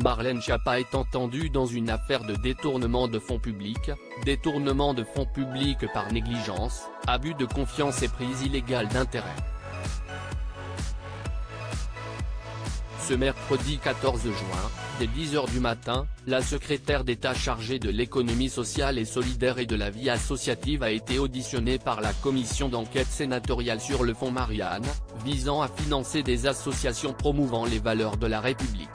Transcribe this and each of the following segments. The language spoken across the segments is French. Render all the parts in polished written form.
Marlène Schiappa est entendue dans une affaire de détournement de fonds publics par négligence, abus de confiance et prise illégale d'intérêt. Ce mercredi 14 juin, dès 10h du matin, la secrétaire d'État chargée de l'économie sociale et solidaire et de la vie associative a été auditionnée par la commission d'enquête sénatoriale sur le fonds Marianne, visant à financer des associations promouvant les valeurs de la République.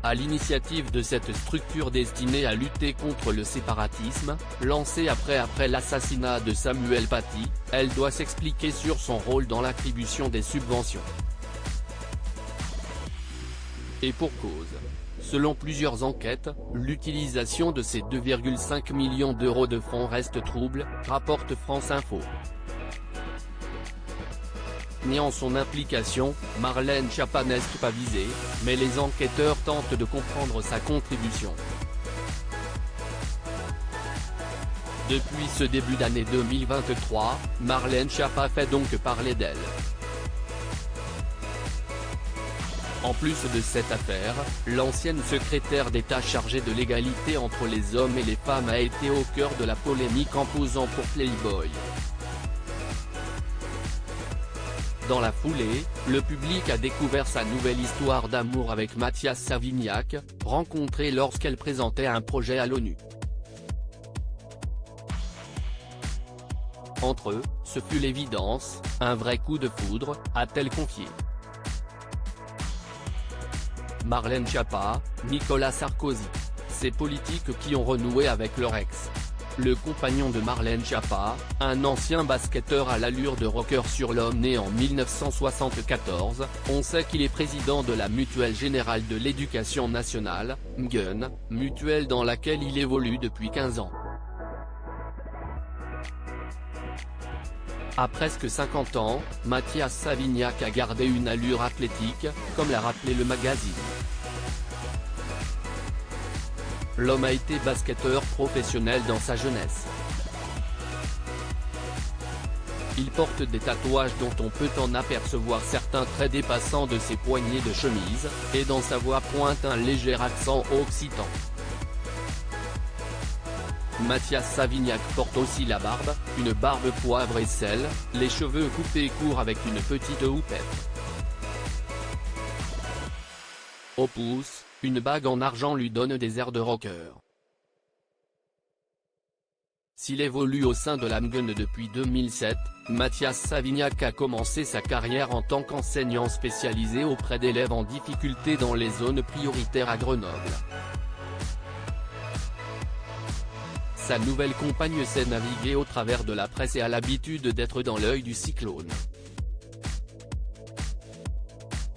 À l'initiative de cette structure destinée à lutter contre le séparatisme, lancée après l'assassinat de Samuel Paty, elle doit s'expliquer sur son rôle dans l'attribution des subventions. Et pour cause. Selon plusieurs enquêtes, l'utilisation de ces 2,5 millions d'euros de fonds reste trouble, rapporte France Info. Niant son implication, Marlène Schiappa n'est pas visée, mais les enquêteurs tentent de comprendre sa contribution. Depuis ce début d'année 2023, Marlène Schiappa fait donc parler d'elle. En plus de cette affaire, l'ancienne secrétaire d'État chargée de l'égalité entre les hommes et les femmes a été au cœur de la polémique en posant pour Playboy. Dans la foulée, le public a découvert sa nouvelle histoire d'amour avec Mathias Savignac, rencontré lorsqu'elle présentait un projet à l'ONU. Entre eux, ce fut l'évidence, un vrai coup de foudre, a-t-elle confié. Marlène Schiappa, Nicolas Sarkozy. Ces politiques qui ont renoué avec leur ex. Le compagnon de Marlène Schiappa, un ancien basketteur à l'allure de rocker sur l'homme né en 1974, on sait qu'il est président de la Mutuelle Générale de l'Éducation Nationale, MGEN, mutuelle dans laquelle il évolue depuis 15 ans. À presque 50 ans, Mathias Savignac a gardé une allure athlétique, comme l'a rappelé le magazine. L'homme a été basketteur professionnel dans sa jeunesse. Il porte des tatouages dont on peut en apercevoir certains très dépassants de ses poignets de chemise, et dans sa voix pointe un léger accent occitan. Mathias Savignac porte aussi la barbe, une barbe poivre et sel, les cheveux coupés courts avec une petite houppette. Au pouce, une bague en argent lui donne des airs de rocker. S'il évolue au sein de la MGEN depuis 2007, Mathias Savignac a commencé sa carrière en tant qu'enseignant spécialisé auprès d'élèves en difficulté dans les zones prioritaires à Grenoble. Sa nouvelle compagne sait naviguer au travers de la presse et a l'habitude d'être dans l'œil du cyclone.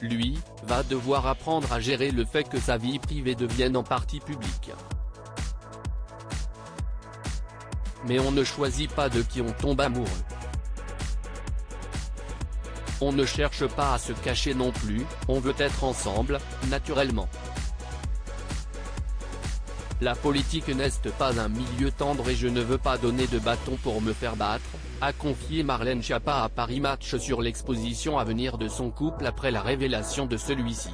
Lui, va devoir apprendre à gérer le fait que sa vie privée devienne en partie publique. Mais on ne choisit pas de qui on tombe amoureux. On ne cherche pas à se cacher non plus, on veut être ensemble, naturellement. La politique n'est pas un milieu tendre et je ne veux pas donner de bâton pour me faire battre, a confié Marlène Schiappa à Paris Match sur l'exposition à venir de son couple après la révélation de celui-ci.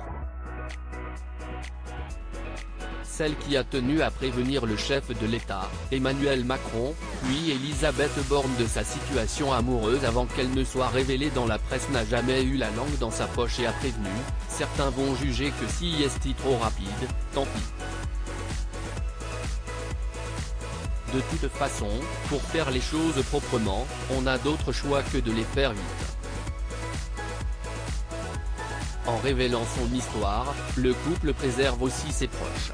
Celle qui a tenu à prévenir le chef de l'État, Emmanuel Macron, puis Elisabeth Borne de sa situation amoureuse avant qu'elle ne soit révélée dans la presse n'a jamais eu la langue dans sa poche et a prévenu, certains vont juger que si est trop rapide, tant pis. De toute façon, pour faire les choses proprement, on n'a d'autre choix que de les faire vite. En révélant son histoire, le couple préserve aussi ses proches.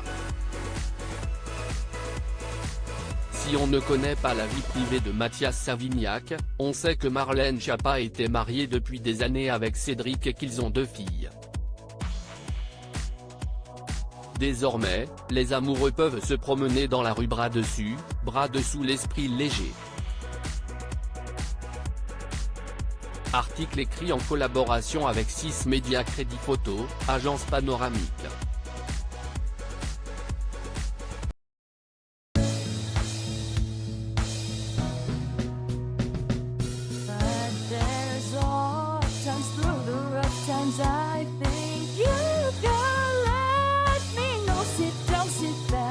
Si on ne connaît pas la vie privée de Mathias Savignac, on sait que Marlène Schiappa était mariée depuis des années avec Cédric et qu'ils ont 2 filles. Désormais, les amoureux peuvent se promener dans la rue bras dessus, bras dessous l'esprit léger. Article écrit en collaboration avec 6 médias Crédit Photo, agence panoramique. But there's all times through the rough times I think you super.